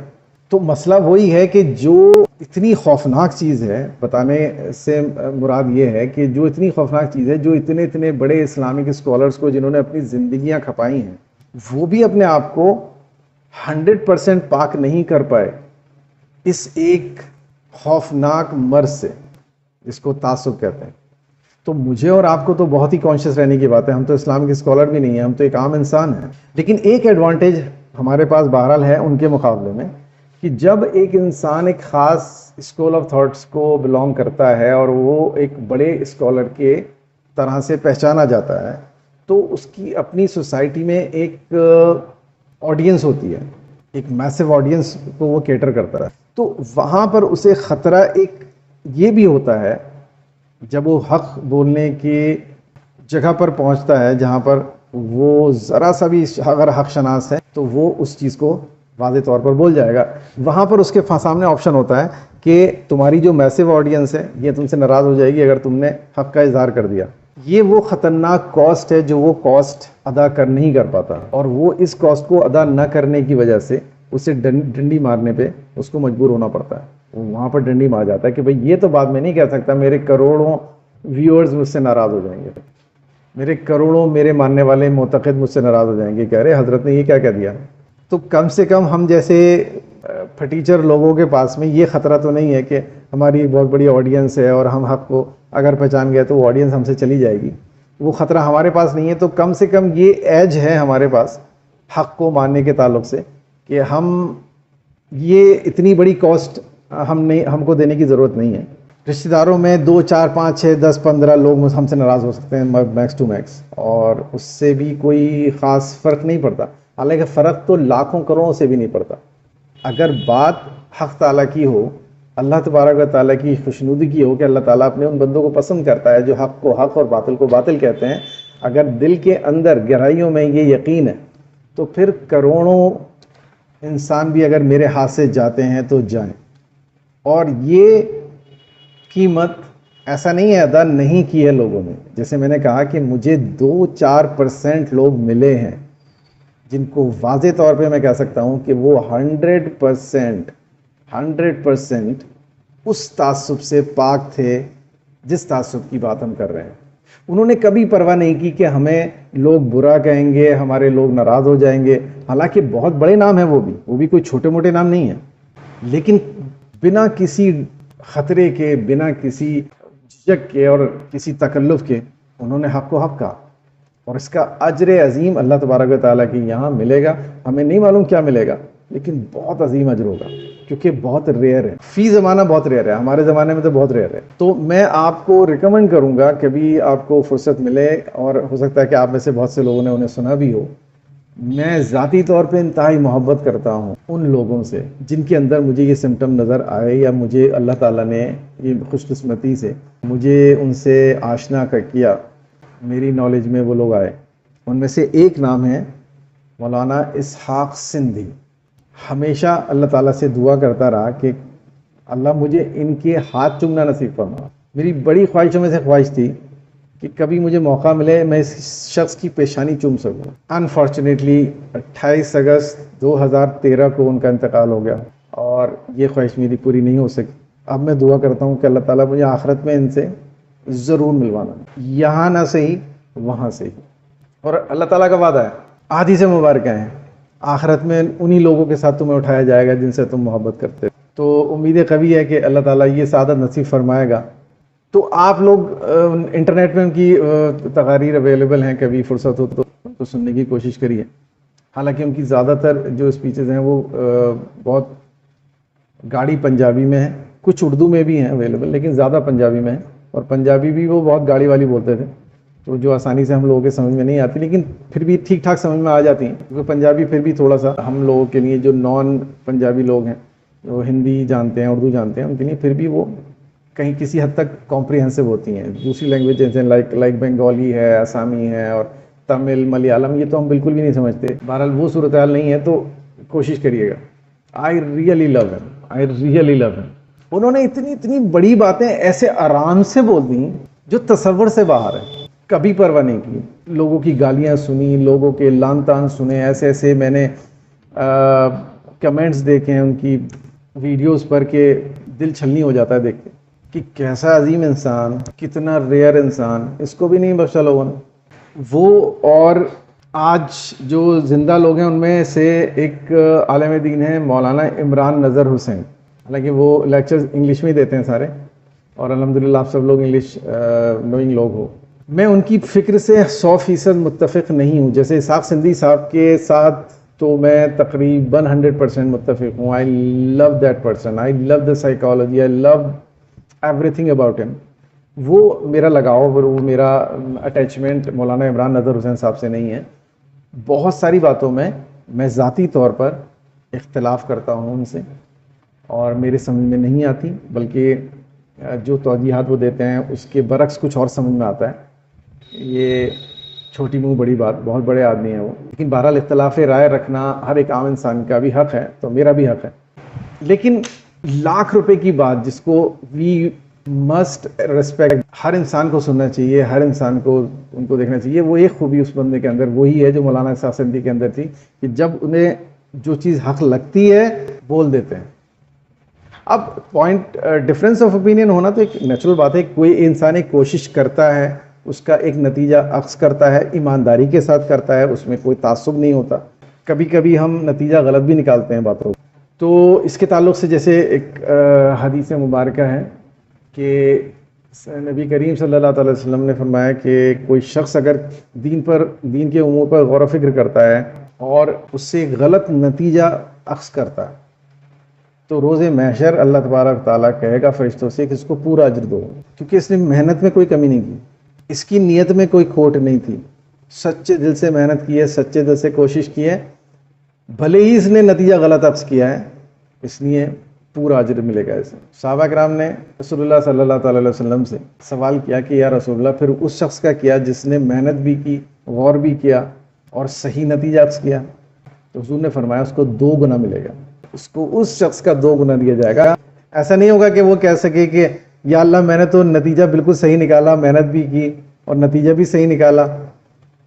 [SPEAKER 1] تو مسئلہ وہی ہے کہ جو اتنی خوفناک چیز ہے، بتانے سے مراد یہ ہے کہ جو اتنی خوفناک چیز ہے، جو اتنے بڑے اسلامک اسکالرز کو جنہوں نے اپنی زندگیاں کھپائی ہیں، وہ بھی اپنے آپ کو 100% پاک نہیں کر پائے اس ایک خوفناک مرض سے، جس کو تعصب کہتے ہیں۔ تو مجھے اور آپ کو تو بہت ہی کانشیس رہنے کی بات ہے، ہم تو اسلامک اسکالر بھی نہیں ہیں، ہم تو ایک عام انسان ہیں۔ لیکن ایک ایڈوانٹیج ہمارے پاس بہرحال ہے ان کے مقابلے میں، کہ جب ایک انسان ایک خاص اسکول آف تھاٹس کو بلانگ کرتا ہے اور وہ ایک بڑے اسکالر کے طرح سے پہچانا جاتا ہے، تو اس کی اپنی سوسائٹی میں ایک آڈینس ہوتی ہے، ایک میسو آڈینس کو وہ کیٹر کرتا ہے۔ تو وہاں پر اسے خطرہ ایک یہ بھی ہوتا ہے جب وہ حق بولنے کی جگہ پر پہنچتا ہے جہاں پر وہ ذرا سا بھی اگر حق شناس ہے تو وہ اس چیز کو واضح طور پر بول جائے گا۔ وہاں پر اس کے سامنے آپشن ہوتا ہے کہ تمہاری جو میسو آڈینس ہے یہ تم سے ناراض ہو جائے گی اگر تم نے حق کا اظہار کر دیا۔ یہ وہ خطرناک کاسٹ ہے جو وہ کاسٹ ادا نہیں کر پاتا، اور وہ اس کاسٹ کو ادا نہ کرنے کی وجہ سے اسے ڈنڈی مارنے پہ اس کو مجبور ہونا پڑتا ہے۔ وہ وہاں پر ڈنڈی مار جاتا ہے کہ بھئی یہ تو بات میں نہیں کہہ سکتا، میرے کروڑوں ویورز مجھ سے ناراض ہو جائیں گے، میرے کروڑوں میرے ماننے والے معتقد مجھ سے ناراض ہو جائیں گے، کہہ رہے حضرت نے یہ کیا کہہ دیا۔ تو کم سے کم ہم جیسے پھٹیچر لوگوں کے پاس میں یہ خطرہ تو نہیں ہے کہ ہماری بہت بڑی آڈینس ہے اور ہم حق کو اگر پہچان گئے تو وہ آڈینس ہم سے چلی جائے گی، وہ خطرہ ہمارے پاس نہیں ہے۔ تو کم سے کم یہ ایج ہے ہمارے پاس حق کو ماننے کے تعلق سے کہ ہم یہ اتنی بڑی کاسٹ ہم کو دینے کی ضرورت نہیں ہے۔ رشتہ داروں میں 2 4 5 6 10 15 لوگ ہم سے ناراض ہو سکتے ہیں میکس ٹو میکس، اور اس سے بھی کوئی خاص فرق نہیں پڑتا، حالانکہ فرق تو لاکھوں کروڑوں سے بھی نہیں پڑتا۔ اگر بات حق تعالیٰ کی ہو، اللہ تبارک و تعالیٰ کی خوشنودی کی ہو کہ اللہ تعالیٰ اپنے ان بندوں کو پسند کرتا ہے جو حق کو حق اور باطل کو باطل کہتے ہیں، اگر دل کے اندر گہرائیوں میں یہ یقین ہے تو پھر کروڑوں انسان بھی اگر میرے ہاتھ سے جاتے ہیں تو جائیں۔ اور یہ قیمت ایسا نہیں ہے ادا نہیں کی ہے لوگوں نے، جیسے میں نے کہا کہ مجھے 2-4% لوگ ملے ہیں جن کو واضح طور پہ میں کہہ سکتا ہوں کہ وہ 100% اس تعصب سے پاک تھے جس تعصب کی بات ہم کر رہے ہیں۔ انہوں نے کبھی پرواہ نہیں کی کہ ہمیں لوگ برا کہیں گے، ہمارے لوگ ناراض ہو جائیں گے، حالانکہ بہت بڑے نام ہیں، وہ بھی کوئی چھوٹے موٹے نام نہیں ہیں، لیکن بنا کسی خطرے کے، بنا کسی جھجک کے اور کسی تکلف کے انہوں نے حق کو حق کہا، اور اس کا اجر عظیم اللہ تبارک و تعالیٰ کی یہاں ملے گا۔ ہمیں نہیں معلوم کیا ملے گا، لیکن بہت عظیم اجر ہوگا، کیونکہ بہت ریئر ہے، فی زمانہ بہت ریئر ہے، ہمارے زمانے میں تو بہت ریئر ہے۔ تو میں آپ کو ریکمنڈ کروں گا کبھی آپ کو فرصت ملے، اور ہو سکتا ہے کہ آپ میں سے بہت سے لوگوں نے انہیں سنا بھی ہو، میں ذاتی طور پہ انتہائی محبت کرتا ہوں ان لوگوں سے جن کے اندر مجھے یہ سمٹم نظر آئے، یا مجھے اللہ تعالیٰ نے یہ خوش قسمتی سے مجھے ان سے آشنا کیا، میری نالج میں وہ لوگ آئے۔ ان میں سے ایک نام ہے مولانا اسحاق سندھی ہمیشہ اللہ تعالیٰ سے دعا کرتا رہا کہ اللہ مجھے ان کے ہاتھ چومنا نصیب فرما. میری بڑی خواہشوں میں سے خواہش تھی کہ کبھی مجھے موقع ملے میں اس شخص کی پیشانی چوم سکوں. انفارچونیٹلی 28 اگست 2013 کو ان کا انتقال ہو گیا اور یہ خواہش میری پوری نہیں ہو سکی. اب میں دعا کرتا ہوں کہ اللہ تعالیٰ مجھے آخرت میں ان سے ضرور ملوانا, یہاں نہ صحیح وہاں سے ہی. اور اللہ تعالیٰ کا وعدہ ہے, احادیث مبارکہ ہیں, آخرت میں انہی لوگوں کے ساتھ تمہیں اٹھایا جائے گا جن سے تم محبت کرتے. تو امید قوی ہے کہ اللہ تعالیٰ یہ سعادت نصیب فرمائے گا. تو آپ لوگ انٹرنیٹ میں ان کی تقاریر اویلیبل ہیں, کبھی فرصت ہو تو سننے کی کوشش کریے. حالانکہ ان کی زیادہ تر جو اسپیچز ہیں وہ بہت گاڑی پنجابی میں ہیں, کچھ اردو میں بھی ہیں اویلیبل لیکن زیادہ پنجابی میں ہیں. اور پنجابی بھی وہ بہت گاڑی والی بولتے تھے تو جو آسانی سے ہم لوگوں کے سمجھ میں نہیں آتی, لیکن پھر بھی ٹھیک ٹھاک سمجھ میں آ جاتی ہیں, کیونکہ پنجابی پھر بھی تھوڑا سا ہم لوگوں کے لیے جو نان پنجابی لوگ ہیں جو ہندی جانتے ہیں اردو جانتے ہیں ان کے لیے پھر بھی وہ کہیں کسی حد تک کمپریہنسو ہوتی ہیں. دوسری لینگویج جیسے لائک بنگالی ہے, آسامی ہے اور تمل ملیالم, یہ تو ہم بالکل بھی نہیں سمجھتے. بہرحال وہ صورتحال نہیں ہے تو کوشش کریے گا. I really love him. انہوں نے اتنی بڑی باتیں ایسے آرام سے بول دیں جو تصور سے باہر ہے. کبھی پرواہ نہیں کی, لوگوں کی گالیاں سنی, لوگوں کے لان تان سنے, ایسے میں نے کمنٹس دیکھے ہیں ان کی ویڈیوز پر کہ دل چھلنی ہو جاتا ہے دیکھ کے کہ کیسا عظیم انسان, کتنا ریئر انسان, اس کو بھی نہیں بخشا لوگوں نے. وہ اور آج جو زندہ لوگ ہیں ان میں سے ایک عالم دین ہے مولانا عمران نظر حسین. حالانکہ وہ لیکچرز انگلش میں ہی دیتے ہیں سارے, اور الحمدللہ آپ سب لوگ انگلش نوئنگ لوگ ہو. میں ان کی فکر سے 100% متفق نہیں ہوں. جیسے اسحاق سندھی صاحب کے ساتھ تو میں تقریباً 100% متفق ہوں. I love that person, I love the psychology, I love everything about him. وہ میرا لگاؤ اور وہ میرا اٹیچمنٹ مولانا عمران نظر حسین صاحب سے نہیں ہے. بہت ساری باتوں میں ذاتی طور پر اختلاف کرتا ہوں ان سے اور میرے سمجھ میں نہیں آتی, بلکہ جو توجیحات وہ دیتے ہیں اس کے برعکس کچھ اور سمجھ میں آتا ہے. یہ چھوٹی منہ بڑی بات, بہت بڑے آدمی ہیں وہ. لیکن بہرحال اختلاف رائے رکھنا ہر ایک عام انسان کا بھی حق ہے, تو میرا بھی حق ہے. لیکن لاکھ روپے کی بات جس کو وی مسٹ ریسپیکٹ, ہر انسان کو سننا چاہیے, ہر انسان کو ان کو دیکھنا چاہیے. وہ ایک خوبی اس بندے کے اندر وہی ہے جو مولانا اسحاق سندھی کے اندر تھی کہ جب انہیں جو چیز حق لگتی ہے بول دیتے ہیں. اب پوائنٹ ڈفرینس آف اوپینین ہونا تو ایک نیچرل بات ہے. کوئی انسان ایک کوشش کرتا ہے, اس کا ایک نتیجہ اخذ کرتا ہے, ایمانداری کے ساتھ کرتا ہے, اس میں کوئی تعصب نہیں ہوتا. کبھی کبھی ہم نتیجہ غلط بھی نکالتے ہیں باتوں کو. تو اس کے تعلق سے جیسے ایک حدیث مبارکہ ہے کہ نبی کریم صلی اللہ علیہ وسلم نے فرمایا کہ کوئی شخص اگر دین کے امور پر غور و فکر کرتا ہے اور اس سے غلط نتیجہ اخذ کرتا ہے تو روز محشر اللہ تبارک تعالیٰ کہے گا فرشتوں سے کہ اس کو پورا اجر دو, کیونکہ اس نے محنت میں کوئی کمی نہیں کی, اس کی نیت میں کوئی کھوٹ نہیں تھی, سچے دل سے محنت کی ہے, سچے دل سے کوشش کی ہے, بھلے ہی اس نے نتیجہ غلط اخذ کیا ہے, اس لیے پورا اجر ملے گا اسے. صحابہ کرام نے رسول اللہ صلی اللہ تعالی علیہ وسلم سے سوال کیا کہ یا رسول اللہ پھر اس شخص کا کیا جس نے محنت بھی کی, غور بھی کیا اور صحیح نتیجہ اخذ کیا؟ تو حضور نے فرمایا اس کو 2 گنا ملے گا, اس کو اس شخص کا 2 گنا دیا جائے گا. ایسا نہیں ہوگا کہ وہ کہہ سکے کہ یا اللہ میں نے تو نتیجہ بالکل صحیح نکالا, محنت بھی کی اور نتیجہ بھی صحیح نکالا,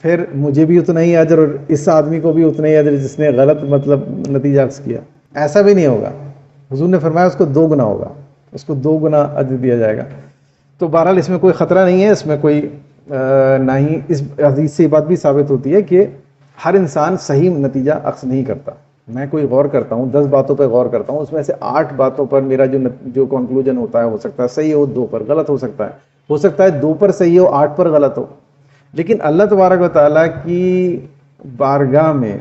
[SPEAKER 1] پھر مجھے بھی اتنا ہی اجر اور اس آدمی کو بھی اتنا ہی اجر جس نے غلط نتیجہ اخذ کیا. ایسا بھی نہیں ہوگا. حضور نے فرمایا اس کو 2 گنا ہوگا, اس کو 2 گنا اجر دیا جائے گا. تو بہرحال اس میں کوئی خطرہ نہیں ہے, اس میں کوئی نہ ہی اس حدیث سے یہ بات بھی ثابت ہوتی ہے کہ ہر انسان صحیح نتیجہ اخذ نہیں کرتا. میں کوئی غور کرتا ہوں, 10 باتوں پہ غور کرتا ہوں, اس میں سے 8 باتوں پر میرا جو کنکلوژن ہوتا ہے ہو سکتا ہے صحیح ہو, 2 پر غلط ہو سکتا ہے 2 پر صحیح ہو, 8 پر غلط ہو. لیکن اللہ تبارک و تعالیٰ کی بارگاہ میں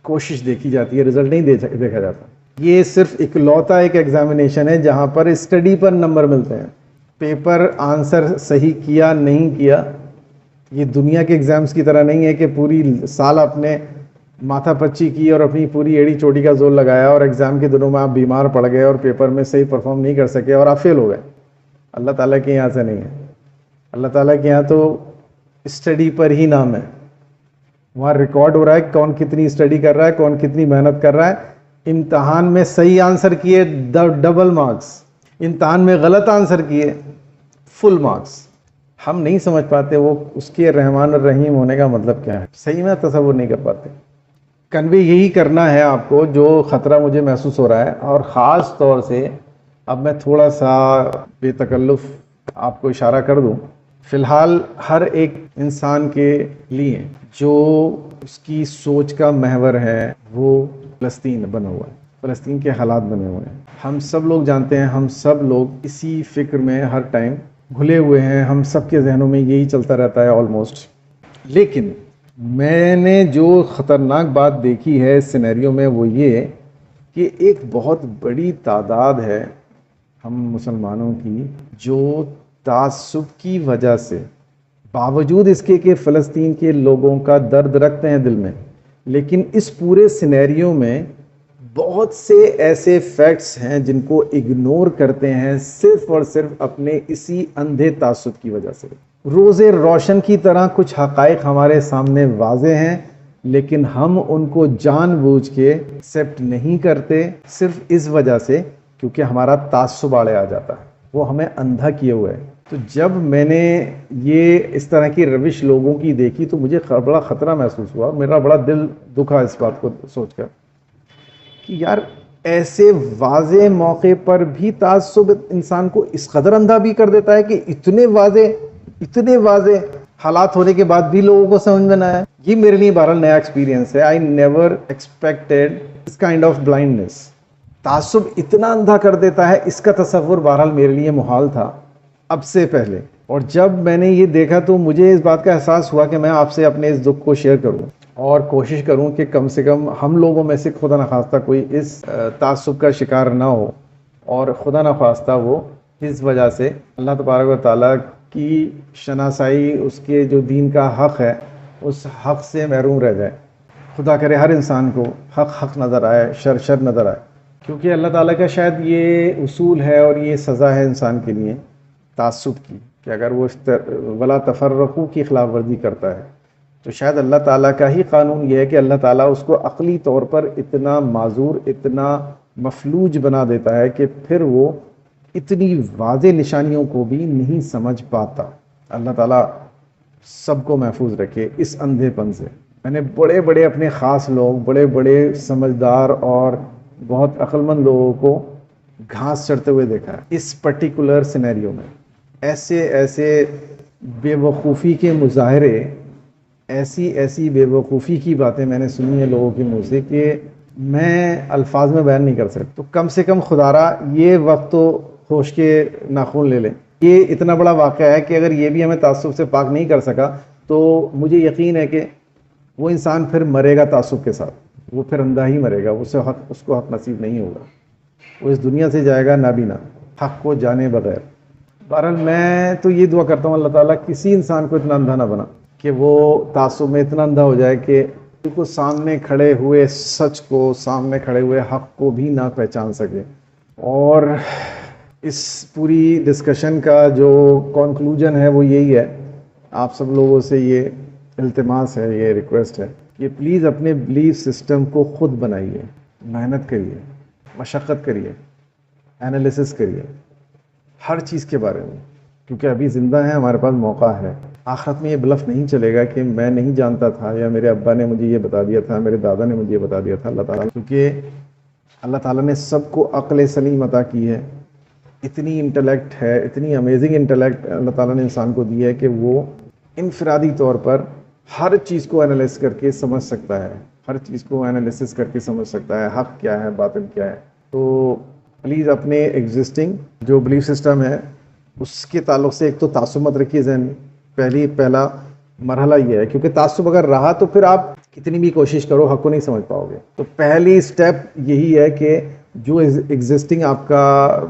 [SPEAKER 1] کوشش دیکھی جاتی ہے, رزلٹ نہیں دیکھا جاتا. یہ صرف اکلوتا ایک ایگزامینیشن ہے جہاں پر اسٹڈی پر نمبر ملتے ہیں. پیپر آنسر صحیح کیا نہیں کیا یہ دنیا کے ایگزامز کی طرح نہیں ہے کہ پوری سال اپنے ماتھا پچی کی اور اپنی پوری ایڑی چوٹی کا زور لگایا اور ایگزام کے دنوں میں آپ بیمار پڑ گئے اور پیپر میں صحیح پرفارم نہیں کر سکے اور آپ فیل ہو گئے. اللہ تعالیٰ کے یہاں سے نہیں ہے. اللہ تعالیٰ کے یہاں تو اسٹڈی پر ہی نام ہے. وہاں ریکارڈ ہو رہا ہے کون کتنی اسٹڈی کر رہا ہے، کون کتنی محنت کر رہا ہے. امتحان میں صحیح آنسر کیے ڈبل مارکس، امتحان میں غلط آنسر کیے فل مارکس. ہم نہیں سمجھ پاتے وہ اس کے رحمان الرحیم ہونے کا مطلب کیا ہے، صحیح میں تصور نہیں کر پاتے. کنوے یہی کرنا ہے آپ کو جو خطرہ مجھے محسوس ہو رہا ہے. اور خاص طور سے اب میں تھوڑا سا بے تکلف آپ کو اشارہ کر دوں. فی الحال ہر ایک انسان کے لیے جو اس کی سوچ کا محور ہے وہ فلسطین بنا ہوا ہے، فلسطین کے حالات بنے ہوئے ہیں. ہم سب لوگ جانتے ہیں، ہم سب لوگ اسی فکر میں ہر ٹائم گھلے ہوئے ہیں، ہم سب کے ذہنوں میں یہی چلتا رہتا ہے آلموسٹ. لیکن میں نے جو خطرناک بات دیکھی ہے اس سینیریو میں وہ یہ کہ ایک بہت بڑی تعداد ہے ہم مسلمانوں کی جو تعصب کی وجہ سے، باوجود اس کے کہ فلسطین کے لوگوں کا درد رکھتے ہیں دل میں، لیکن اس پورے سینیریو میں بہت سے ایسے فیکٹس ہیں جن کو اگنور کرتے ہیں صرف اور صرف اپنے اسی اندھے تعصب کی وجہ سے. روز روشن کی طرح کچھ حقائق ہمارے سامنے واضح ہیں، لیکن ہم ان کو جان بوجھ کے ایکسیپٹ نہیں کرتے صرف اس وجہ سے کیونکہ ہمارا تعصب آڑے آ جاتا ہے، وہ ہمیں اندھا کیے ہوئے ہے. تو جب میں نے یہ اس طرح کی روش لوگوں کی دیکھی تو مجھے بڑا خطرہ محسوس ہوا، میرا بڑا دل دکھا اس بات کو سوچ کر کہ یار ایسے واضح موقع پر بھی تعصب انسان کو اس قدر اندھا بھی کر دیتا ہے کہ اتنے واضح حالات ہونے کے بعد بھی لوگوں کو سمجھ میں نہ آیا. یہ میرے لیے بہرحال نیا ایکسپیرینس ہے. I never expected this kind of blindness. تعصب اتنا اندھا کر دیتا ہے، اس کا تصور بہرحال میرے لیے محال تھا اب سے پہلے. اور جب میں نے یہ دیکھا تو مجھے اس بات کا احساس ہوا کہ میں آپ سے اپنے اس دکھ کو شیئر کروں اور کوشش کروں کہ کم سے کم ہم لوگوں میں سے خدا نخواستہ کوئی اس تعصب کا شکار نہ ہو، اور خدا نخواستہ وہ اس وجہ سے اللہ تبارک و تعالیٰ کی شناسائی، اس کے جو دین کا حق ہے اس حق سے محروم رہ جائے. خدا کرے ہر انسان کو حق نظر آئے، شر نظر آئے. کیونکہ اللہ تعالیٰ کا شاید یہ اصول ہے اور یہ سزا ہے انسان کے لیے تعصب کی کہ اگر وہ ولا تفرقو کی خلاف ورزی کرتا ہے تو شاید اللہ تعالیٰ کا ہی قانون یہ ہے کہ اللہ تعالیٰ اس کو عقلی طور پر اتنا معذور، اتنا مفلوج بنا دیتا ہے کہ پھر وہ اتنی واضح نشانیوں کو بھی نہیں سمجھ پاتا. اللہ تعالیٰ سب کو محفوظ رکھے اس اندھے پن سے. میں نے بڑے اپنے خاص لوگ، بڑے سمجھدار اور بہت عقل مند لوگوں کو گھاس چڑھتے ہوئے دیکھا ہے اس پرٹیکولر سینیریو میں. ایسے بے وقوفی کے مظاہرے، ایسی بے وقوفی کی باتیں میں نے سنی ہیں لوگوں کے منہ سے کہ میں الفاظ میں بیان نہیں کر سکتا. تو کم سے کم خدارا یہ وقت تو ہوش کے ناخن لے لیں. یہ اتنا بڑا واقعہ ہے کہ اگر یہ بھی ہمیں تعصب سے پاک نہیں کر سکا تو مجھے یقین ہے کہ وہ انسان پھر مرے گا تعصب کے ساتھ، وہ پھر اندھا ہی مرے گا، اس کو حق نصیب نہیں ہوگا، وہ اس دنیا سے جائے گا نابینا، حق کو جانے بغیر. بہرحال میں تو یہ دعا کرتا ہوں اللہ تعالیٰ کسی انسان کو اتنا اندھا نہ بنا کہ وہ تعصب میں اتنا اندھا ہو جائے کہ کو سامنے کھڑے ہوئے سچ کو، سامنے کھڑے ہوئے حق کو بھی نہ پہچان سکے. اور اس پوری ڈسکشن کا جو کنکلوژن ہے وہ یہی ہے، آپ سب لوگوں سے یہ التماس ہے، یہ ریکویسٹ ہے کہ پلیز اپنے بلیف سسٹم کو خود بنائیے، محنت کریے، مشقت کریے، انالیسس کریے ہر چیز کے بارے میں، کیونکہ ابھی زندہ ہیں، ہمارے پاس موقع ہے. آخرت میں یہ بلف نہیں چلے گا کہ میں نہیں جانتا تھا یا میرے ابا نے مجھے یہ بتا دیا تھا، میرے دادا نے مجھے یہ بتا دیا تھا. اللہ تعالیٰ، کیونکہ اللہ تعالیٰ نے سب کو عقل سلیم عطا کی ہے، اتنی انٹلیکٹ ہے، اتنی امیزنگ انٹلیکٹ اللہ تعالیٰ نے انسان کو دی ہے کہ وہ انفرادی طور پر ہر چیز کو انالائز کر کے سمجھ سکتا ہے، ہر چیز کو انالیسس کر کے سمجھ سکتا ہے، حق کیا ہے، باطل کیا ہے. تو پلیز اپنے ایگزسٹنگ جو بلیف سسٹم ہے اس کے تعلق سے ایک تو تعصب مت رکھیے ذہن میں. پہلا مرحلہ یہ ہے، کیونکہ تعصب اگر رہا تو پھر آپ کتنی بھی کوشش کرو حق کو نہیں سمجھ پاؤ گے. تو پہلی سٹیپ یہی ہے کہ جو ایگزسٹنگ آپ کا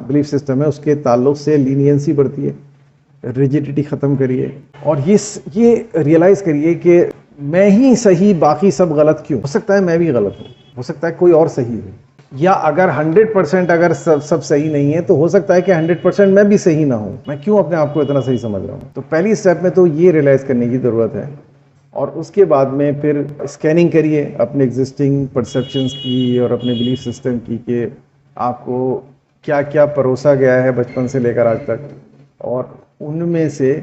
[SPEAKER 1] بلیف سسٹم ہے اس کے تعلق سے لینینسی بڑھتی ہے، ریجیڈیٹی ختم کریے، اور یہ ریئلائز کریے کہ میں ہی صحیح باقی سب غلط کیوں؟ ہو سکتا ہے میں بھی غلط ہوں، ہو سکتا ہے کوئی اور صحیح ہے، یا اگر 100% اگر سب صحیح نہیں ہے تو ہو سکتا ہے کہ 100% میں بھی صحیح نہ ہوں. میں کیوں اپنے آپ کو اتنا صحیح سمجھ رہا ہوں؟ تو پہلی سٹیپ میں تو یہ ریئلائز کرنے کی ضرورت ہے اور اس کے بعد میں پھر اسکیننگ کریے اپنے ایگزسٹنگ پرسیپشنس کی اور اپنے بلیف سسٹم کی کہ آپ کو کیا کیا پروسا گیا ہے بچپن سے لے کر آج تک، اور ان میں سے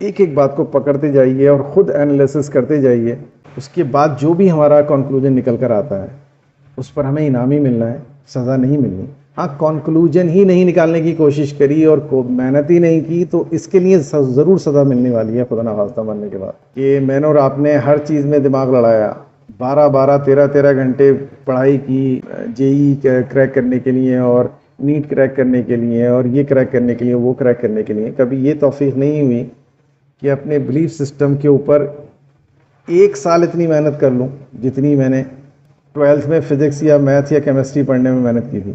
[SPEAKER 1] ایک ایک بات کو پکڑتے جائیے اور خود انالیسس کرتے جائیے. اس کے بعد جو بھی ہمارا کنکلوژن نکل کر آتا ہے اس پر ہمیں انعام ہی ملنا ہے، سزا نہیں ملنی. ہاں کنکلوژن ہی نہیں نکالنے کی کوشش کری اور محنت ہی نہیں کی تو اس کے لیے ضرور سزا ملنے والی ہے خدا نخواستہ مرنے کے بعد. کہ میں نے اور آپ نے ہر چیز میں دماغ لڑایا، 13 گھنٹے پڑھائی کی JEE کریک کرنے کے لیے اور نیٹ کریک کرنے کے لیے اور یہ کریک کرنے کے لیے وہ کریک کرنے کے لیے. کبھی یہ توفیق نہیں ہوئی کہ اپنے بلیف سسٹم کے اوپر 1 سال اتنی محنت کر لوں جتنی میں نے 12th میں فزکس یا میتھ یا کیمسٹری پڑھنے میں محنت کی تھی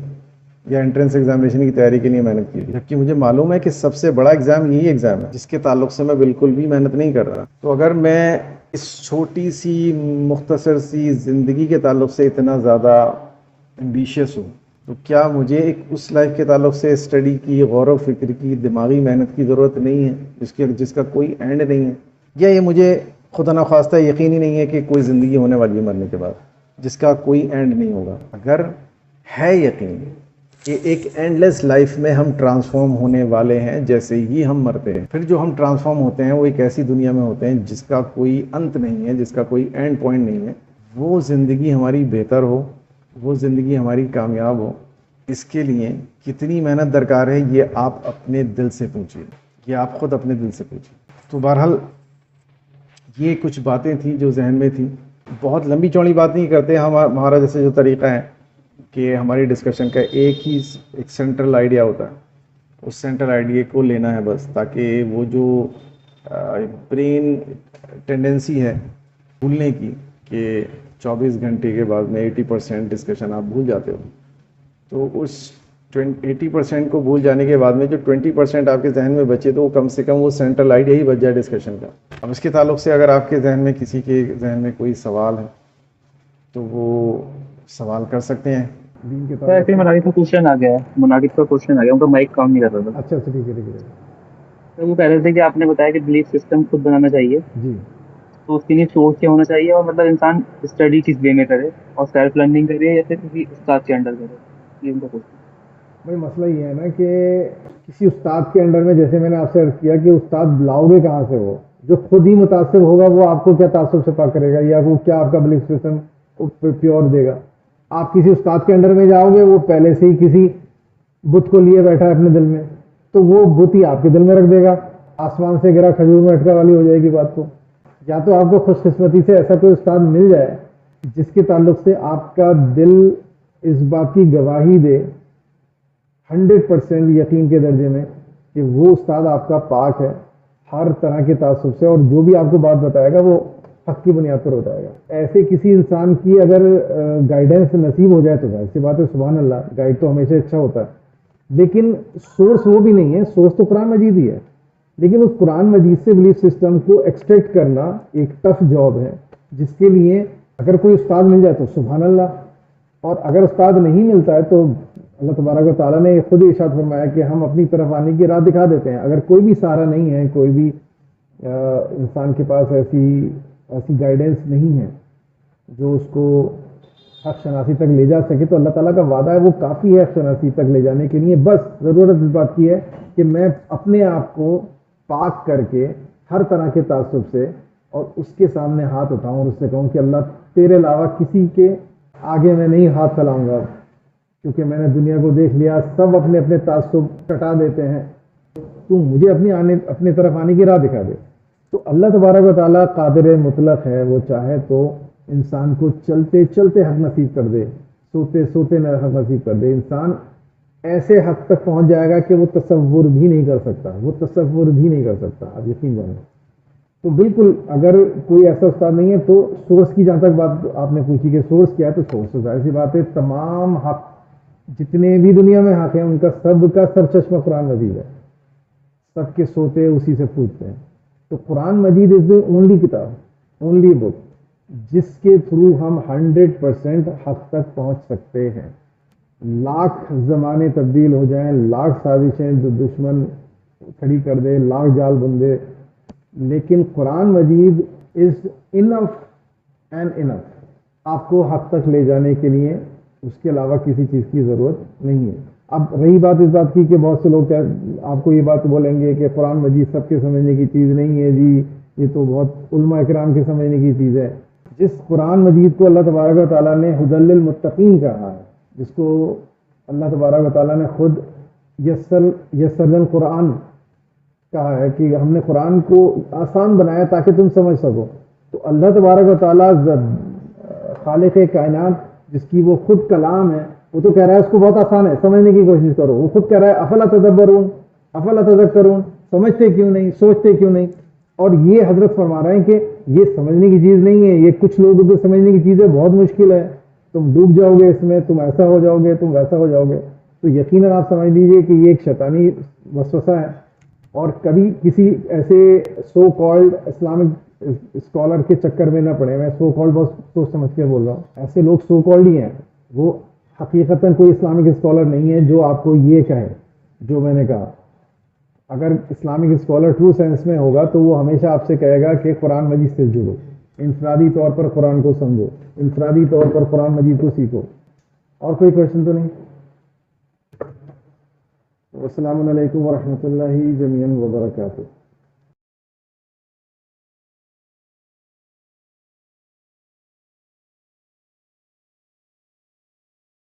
[SPEAKER 1] یا انٹرنس ایگزامینیشن کی تیاری کے لیے محنت کی تھی، جبکہ مجھے معلوم ہے کہ سب سے بڑا ایگزام یہی ایگزام ہے جس کے تعلق سے میں بالکل بھی محنت نہیں کر رہا. تو اگر میں اس چھوٹی سی مختصر سی زندگی کے تعلق سے اتنا زیادہ ایمبیشیس ہوں تو کیا مجھے اس لائف کے تعلق سے اسٹڈی کی، غور و فکر کی، دماغی محنت کی ضرورت نہیں ہے جس کا کوئی اینڈ نہیں ہے؟ یا یہ مجھے خدا نخواستہ یقین ہی نہیں ہے کہ کوئی زندگی ہونے والی ہے مرنے کے بعد جس کا کوئی اینڈ نہیں ہوگا؟ اگر ہے یقین کہ ایک اینڈ لیس لائف میں ہم ٹرانسفارم ہونے والے ہیں جیسے ہی ہم مرتے ہیں، پھر جو ہم ٹرانسفارم ہوتے ہیں وہ ایک ایسی دنیا میں ہوتے ہیں جس کا کوئی انت نہیں ہے، جس کا کوئی اینڈ پوائنٹ نہیں ہے. وہ زندگی ہماری بہتر ہو، وہ زندگی ہماری کامیاب ہو، اس کے لیے کتنی محنت درکار ہے یہ آپ اپنے دل سے پوچھیے، یہ آپ خود اپنے دل سے پوچھیے. تو بہرحال یہ کچھ باتیں تھیں جو ذہن میں تھیں. بہت لمبی چوڑی بات نہیں کرتے، ہمارا جیسے جو طریقہ ہے کہ ہماری ڈسکشن کا ایک سینٹرل آئیڈیا ہوتا ہے، اس سینٹرل آئیڈیا کو لینا ہے بس، تاکہ وہ جو برین ٹینڈنسی ہے بھولنے کی کہ 24 گھنٹے کے بعد میں 80% ڈسکشن آپ بھول جاتے ہو، تو اس 80% کو بھول جانے کے بعد میں جو 20% آپ کے ذہن میں بچے تو وہ کم سے کم وہ سینٹرل آئیڈیا ہی بچ جائے ڈسکشن کا. اب اس کے تعلق سے اگر آپ کے ذہن میں کسی کے ذہن میں کوئی سوال ہے تو وہ سوال کر سکتے ہیں.
[SPEAKER 2] مناگت کا کوشچن آ گیا ہے، ان کا مائک کام نہیں کر رہا تھا.
[SPEAKER 1] اچھا ٹھیک ہے.
[SPEAKER 2] تو وہ کہہ رہے تھے کہ آپ نے بتایا کہ بلیف سسٹم خود بنانا چاہیے،
[SPEAKER 1] جی
[SPEAKER 2] تو اس کے لیے سورس کیا ہونا چاہیے، اور مطلب انسان اسٹڈی کس وے میں کرے، اور سیلف لرننگ کرے یا پھر کسی استاد کے انڈر کرے؟ یہ ان کا کوشچن.
[SPEAKER 1] بھائی مسئلہ یہ ہے نا کہ کسی استاد کے انڈر میں، جیسے میں نے آپ سے عرض کیا کہ استاد لاؤ گے کہاں سے؟ وہ جو خود ہی متاثر ہوگا وہ آپ کو کیا تعصب سے پاک کرے گا، یا وہ کیا آپ کا بلیف سسٹم پیور دے گا؟ آپ کسی استاد کے انڈر میں جاؤ گے، وہ پہلے سے ہی کسی بت کو لیے بیٹھا ہے اپنے دل میں، تو وہ بت ہی آپ کے دل میں رکھ دے گا. آسمان سے گرا کھجور میں اٹکا والی ہو جائے گی بات. تو یا تو آپ کو خوش قسمتی سے ایسا کوئی استاد مل جائے جس کے تعلق سے آپ کا دل اس بات کی گواہی دے 100% یقین کے درجے میں کہ وہ استاد آپ کا پاک ہے ہر طرح کے تعصب سے، اور جو بھی آپ کو بات بتائے گا وہ حق کی بنیاد پر بتائے گا. ایسے کسی انسان کی اگر گائیڈنس نصیب ہو جائے تو ایسی بات ہے، سبحان اللہ، گائیڈ تو ہمیشہ اچھا ہوتا ہے. لیکن سورس وہ بھی نہیں ہے، سورس تو قرآن مجید ہی ہے، لیکن اس قرآن مجید سے بلیف سسٹم کو ایکسٹریکٹ کرنا ایک ٹف جاب ہے، جس کے لیے اگر کوئی استاد مل جائے تو سبحان اللہ، اور اگر استاد نہیں ملتا ہے تو اللہ تبارک و تعالیٰ نے خود ہی ارشاد فرمایا کہ ہم اپنی طرف آنے کی راہ دکھا دیتے ہیں. اگر کوئی بھی سہارا نہیں ہے، کوئی بھی انسان کے پاس ایسی گائیڈنس نہیں ہے جو اس کو حق شناسی تک لے جا سکے، تو اللہ تعالیٰ کا وعدہ ہے وہ کافی ہے حق شناسی تک لے جانے کے لیے. بس ضرورت اس بات کی ہے کہ میں اپنے آپ کو پاک کر کے ہر طرح کے تعصب سے اور اس کے سامنے ہاتھ اٹھاؤں اور اس سے کہوں کہ اللہ تیرے علاوہ کسی کے آگے میں نہیں ہاتھ پھیلاؤں گا، کیونکہ میں نے دنیا کو دیکھ لیا، سب اپنے اپنے تعصب کٹا دیتے ہیں، تو مجھے اپنے طرف آنے کی راہ دکھا دے. تو اللہ تبارک و تعالیٰ قادر مطلق ہے، وہ چاہے تو انسان کو چلتے چلتے حق نصیب کر دے، سوتے سوتے حق نصیب کر دے. انسان ایسے حق تک پہنچ جائے گا کہ وہ تصور بھی نہیں کر سکتا، آپ یقین جانیں. تو بالکل اگر کوئی ایسا استاد نہیں ہے تو سورس کی جہاں تک بات آپ نے پوچھی کہ سورس کیا ہے، تو سورس تو ظاہر سی بات ہے تمام حق جتنے بھی دنیا میں حق ہیں ان کا سب کا سرچشمہ قرآن مجید ہے، سب کے سوتے اسی سے پوچھتے ہیں. تو قرآن مجید از دی اونلی کتاب، اونلی بک جس کے تھرو ہم 100% حق تک پہنچ سکتے ہیں. لاکھ زمانے تبدیل ہو جائیں، لاکھ سازشیں جو دشمن کھڑی کر دے، لاکھ جال بندے،
[SPEAKER 3] لیکن قرآن مجید از انف اینڈ انف، آپ کو حق تک لے جانے کے لیے اس کے علاوہ کسی چیز کی ضرورت نہیں ہے۔ اب رہی بات اس بات کی کہ بہت سے لوگ آپ کو یہ بات بولیں گے کہ قرآن مجید سب کے سمجھنے کی چیز نہیں ہے جی، یہ تو بہت علماء اکرام کے سمجھنے کی چیز ہے۔ جس قرآن مجید کو اللہ تبارک و تعالیٰ نے ہدی للمتقین کہا ہے، جس کو اللہ تبارک و تعالیٰ نے خود یسر القرآن کہا ہے کہ ہم نے قرآن کو آسان بنایا تاکہ تم سمجھ سکو، تو اللہ تبارک و تعالیٰ خالق کائنات جس کی وہ خود کلام ہے، وہ تو کہہ رہا ہے اس کو بہت آسان ہے، سمجھنے کی کوشش کرو۔ وہ خود کہہ رہا ہے افلا تدبرون افلا تذکرون، سمجھتے کیوں نہیں، سوچتے کیوں نہیں؟ اور یہ حضرت فرما رہے ہیں کہ یہ سمجھنے کی چیز نہیں ہے، یہ کچھ لوگوں کو سمجھنے کی چیز ہے، بہت مشکل ہے، تم ڈوب جاؤ گے اس میں، تم ایسا ہو جاؤ گے، تم ویسا ہو جاؤ گے۔ تو یقیناً آپ سمجھ لیجئے کہ یہ ایک شیطانی وسوسہ ہے، اور کبھی کسی ایسے سو کالڈ اسلامک اسکالر کے چکر میں نہ پڑے۔ میں سو کالڈ بہت سوچ سمجھ کے بول رہا ہوں، ایسے لوگ سو کالڈ ہی ہیں، وہ حقیقتاً کوئی اسلامک اسکالر نہیں ہے جو آپ کو یہ کہے جو میں نے کہا۔ اگر اسلامک اسکالر ٹرو سینس میں ہوگا تو وہ ہمیشہ آپ سے کہے گا کہ قرآن مجید سے جڑو، انفرادی طور پر قرآن کو سمجھو، انفرادی طور پر قرآن مجید کو سیکھو۔ اور کوئی کوشچن تو نہیں؟ السلام علیکم ورحمۃ اللہ جمیعاً وبرکاتہ۔